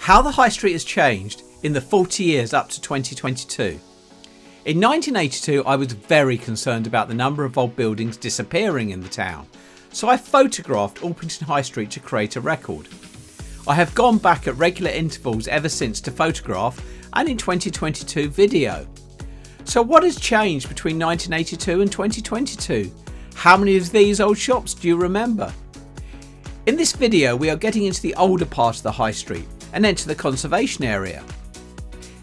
How the High Street has changed in the 40 years up to 2022. In 1982 I was very concerned about the number of old buildings disappearing in the town, so I photographed Orpington High Street to create a record. I have gone back at regular intervals ever since to photograph, and in 2022 video. So what has changed between 1982 and 2022? How many of these old shops do you remember? In this video we are getting into the older part of the High Street and then to the conservation area.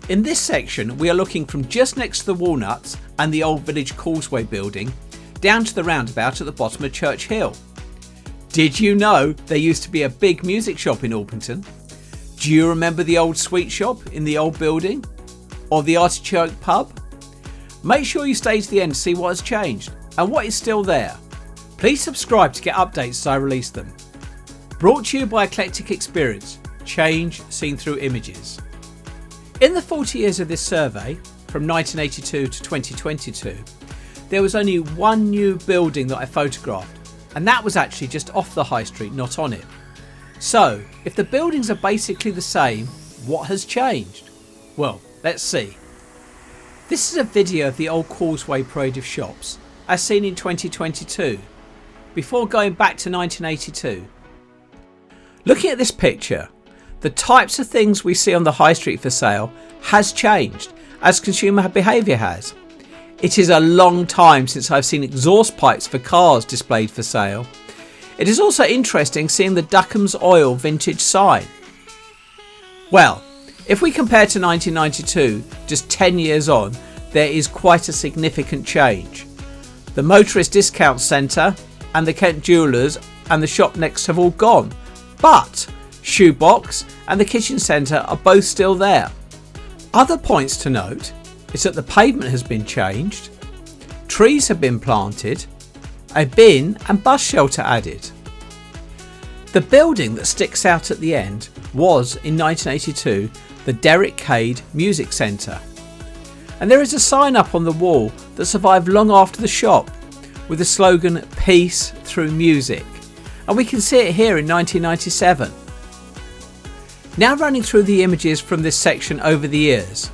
In this section we are looking from just next to the Walnuts and the Old Village Causeway building down to the roundabout at the bottom of Church Hill. Did you know there used to be a big music shop in Orpington? Do you remember the old sweet shop in the old building? Or the Artichoke Pub? Make sure you stay to the end to see what has changed and what is still there. Please subscribe to get updates as I release them. Brought to you by Eclectic Experience, change seen through images. In the 40 years of this survey, from 1982 to 2022, there was only one new building that I photographed, and that was actually just off the High Street, not on it. So, if the buildings are basically the same, what has changed? Well, let's see. This is a video of the old Causeway parade of shops, as seen in 2022, before going back to 1982. Looking at this picture, the types of things we see on the High Street for sale has changed as consumer behaviour has. It is a long time since I've seen exhaust pipes for cars displayed for sale. It is also interesting seeing the Duckham's Oil vintage sign. Well, if we compare to 1992, just 10 years on, there is quite a significant change. The Motorist Discount Centre and the Kent Jewellers and the shop next have all gone, but Shoebox and the Kitchen Centre are both still there. Other points to note is that the pavement has been changed, trees have been planted, a bin and bus shelter added. The building that sticks out at the end was, in 1982, the Derek Cade Music Centre. And there is a sign up on the wall that survived long after the shop with the slogan "Peace through Music", and we can see it here in 1997. Now running through the images from this section over the years,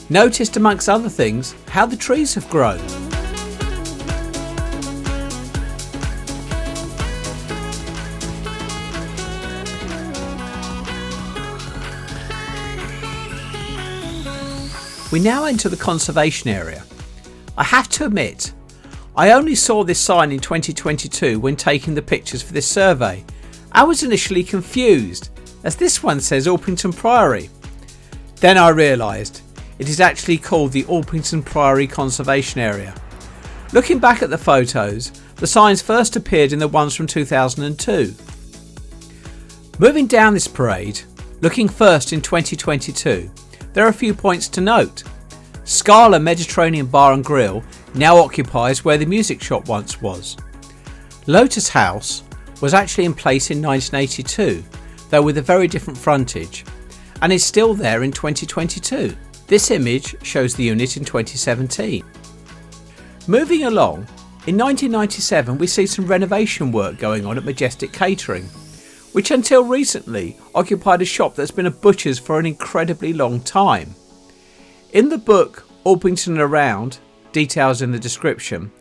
noticed amongst other things how the trees have grown. We now enter the conservation area. I have to admit, I only saw this sign in 2022 when taking the pictures for this survey. I was initially confused, as this one says Orpington Priory. Then I realised it is actually called the Orpington Priory Conservation Area. Looking back at the photos, the signs first appeared in the ones from 2002. Moving down this parade, looking first in 2022, there are a few points to note. Scala Mediterranean Bar and Grill now occupies where the music shop once was. Lotus House was actually in place in 1982, though with a very different frontage, and is still there in 2022. This image shows the unit in 2017. Moving along, in 1997 we see some renovation work going on at Majestic Catering, which until recently occupied a shop that's been a butcher's for an incredibly long time. In the book Orpington Around, details in the description,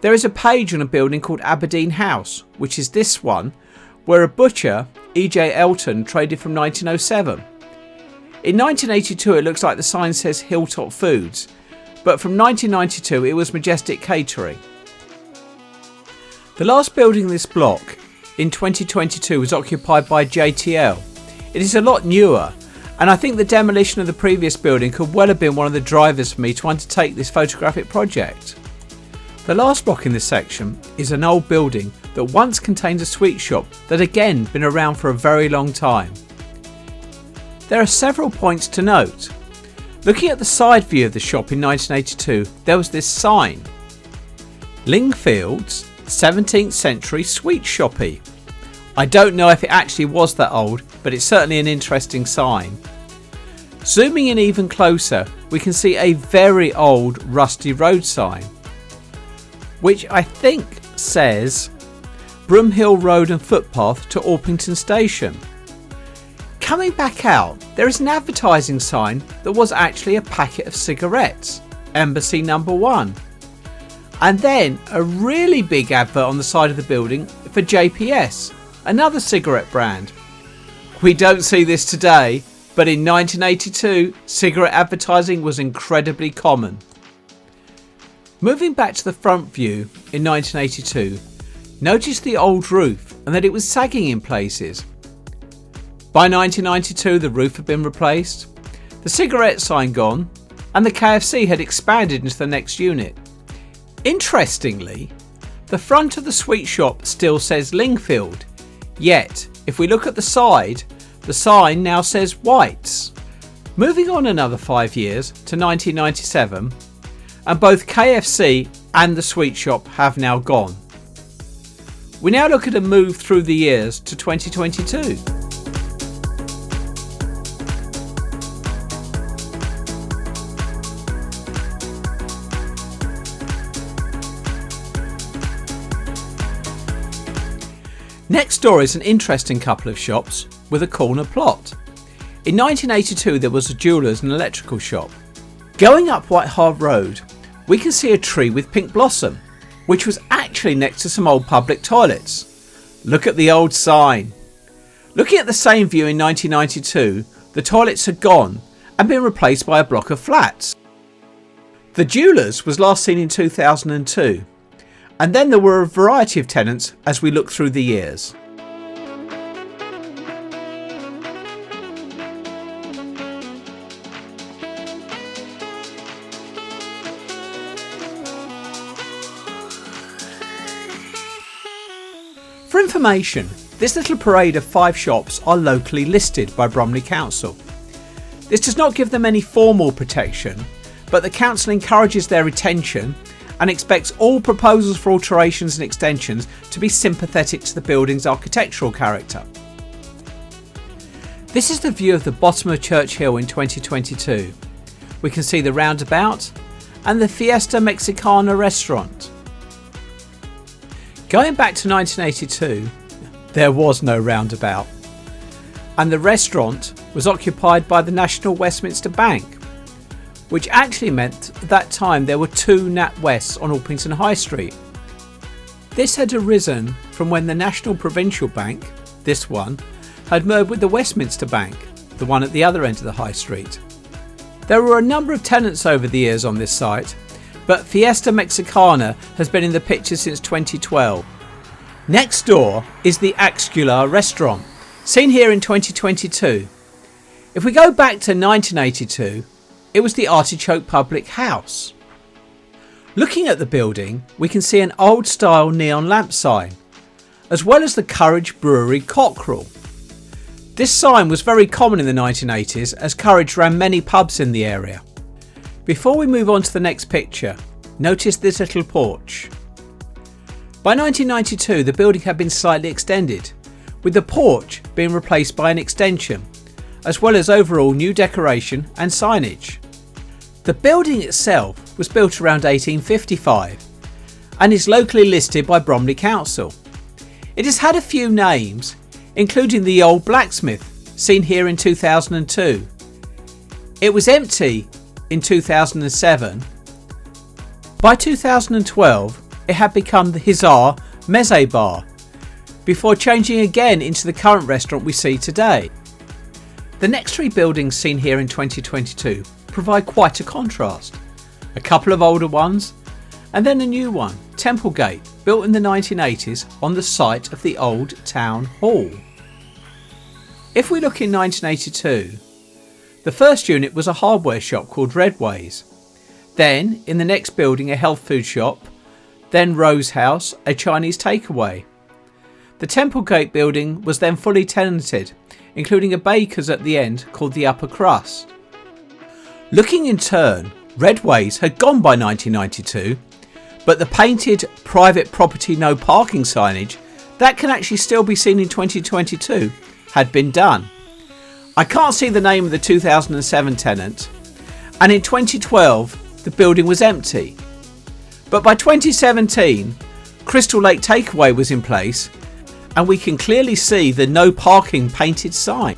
there is a page on a building called Aberdeen House, which is this one, where a butcher, E.J. Elton, traded from 1907. In 1982 it looks like the sign says Hilltop Foods, but from 1992 it was Majestic Catering. The last building in this block in 2022 was occupied by JTL. It is a lot newer, and I think the demolition of the previous building could well have been one of the drivers for me to undertake this photographic project. The last block in this section is an old building that once contained a sweet shop that again been around for a very long time. There are several points to note. Looking at the side view of the shop in 1982, there was this sign: Lingfield's 17th century sweet shoppy. I don't know if it actually was that old, but it's certainly an interesting sign. Zooming in even closer, we can see a very old rusty road sign, which I think says Broomhill Road and Footpath to Orpington Station. Coming back out, there is an advertising sign that was actually a packet of cigarettes, Embassy Number 1. And then a really big advert on the side of the building for JPS, another cigarette brand. We don't see this today, but in 1982, cigarette advertising was incredibly common. Moving back to the front view in 1982, notice the old roof and that it was sagging in places. By 1992, the roof had been replaced, the cigarette sign gone, and the KFC had expanded into the next unit. Interestingly, the front of the sweet shop still says Lingfield, yet if we look at the side, the sign now says Whites. Moving on another 5 years to 1997, and both KFC and the sweet shop have now gone. We now look at a move through the years to 2022. Next door is an interesting couple of shops with a corner plot. In 1982 there was a jeweller's and electrical shop. Going up White Hart Road, we can see a tree with pink blossom, which was actually next to some old public toilets. Look at the old sign. Looking at the same view in 1992, the toilets had gone and been replaced by a block of flats. The jeweller's was last seen in 2002. And then there were a variety of tenants as we look through the years. For information, this little parade of 5 shops are locally listed by Bromley Council. This does not give them any formal protection, but the council encourages their retention and expects all proposals for alterations and extensions to be sympathetic to the building's architectural character. This is the view of the bottom of Church Hill in 2022. We can see the roundabout and the Fiesta Mexicana restaurant. Going back to 1982, there was no roundabout, and the restaurant was occupied by the National Westminster Bank, which actually meant at that time there were 2 NatWests on Orpington Highstreet. This had arisen from when the National Provincial Bank, this one, had merged with the Westminster Bank, the one at the other end of the High Street. There were a number of tenants over the years on this site, but Fiesta Mexicana has been in the picture since 2012. Next door is the Axcular restaurant, seen here in 2022. If we go back to 1982, it was the Artichoke Public House. Looking at the building, we can see an old style neon lamp sign, as well as the Courage Brewery cockerel. This sign was very common in the 1980s as Courage ran many pubs in the area. Before we move on to the next picture, notice this little porch. By 1992 the building had been slightly extended, with the porch being replaced by an extension, as well as overall new decoration and signage. The building itself was built around 1855 and is locally listed by Bromley Council. It has had a few names, including the Old Blacksmith, seen here in 2002. It was empty in 2007. By 2012 it had become the Hussar Meze Bar, before changing again into the current restaurant we see today. The next 3 buildings seen here in 2022 provide quite a contrast. A couple of older ones, and then a new one, Templegate, built in the 1980s on the site of the old town hall. If we look in 1982, the first unit was a hardware shop called Redways. Then, in the next building, a health food shop, then Rose House, a Chinese takeaway. The Templegate building was then fully tenanted, including a baker's at the end called the Upper Crust. Looking in turn, Redways had gone by 1992, but the painted private property no parking signage that can actually still be seen in 2022 had been done. I can't see the name of the 2007 tenant, and in 2012 the building was empty. But by 2017, Crystal Lake Takeaway was in place, and we can clearly see the no parking painted sign.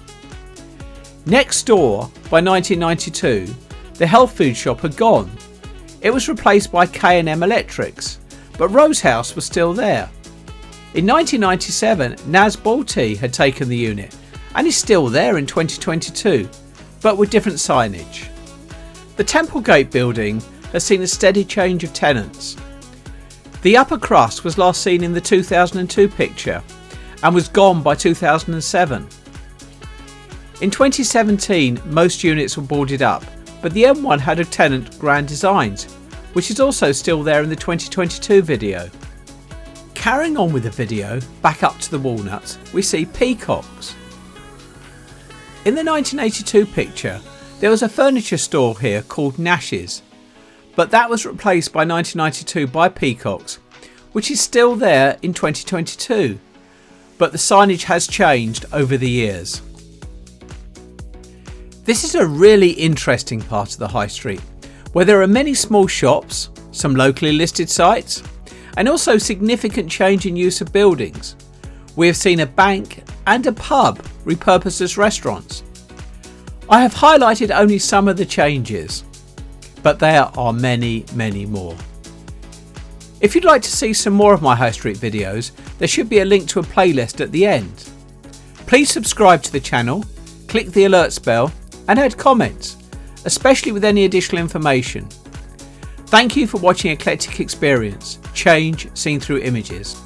Next door, by 1992, the health food shop had gone. It was replaced by K&M Electrics, but Rose House was still there. In 1997, Naz Balti had taken the unit and is still there in 2022, but with different signage. The Templegate building has seen a steady change of tenants. The upper crust was last seen in the 2002 picture and was gone by 2007. In 2017, most units were boarded up, but the M1 had a tenant, Grand Designs, which is also still there in the 2022 video. Carrying on with the video, back up to the Walnuts, we see Peacocks. In the 1982 picture, there was a furniture store here called Nash's, but that was replaced by 1992 by Peacocks, which is still there in 2022, but the signage has changed over the years. This is a really interesting part of the High Street, where there are many small shops, some locally listed sites, and also significant change in use of buildings. We have seen a bank and a pub repurposed as restaurants. I have highlighted only some of the changes, but there are many, many more. If you'd like to see some more of my High Street videos, there should be a link to a playlist at the end. Please subscribe to the channel, click the alerts bell, and add comments, especially with any additional information. Thank you for watching Eclectic Experience, change seen through images.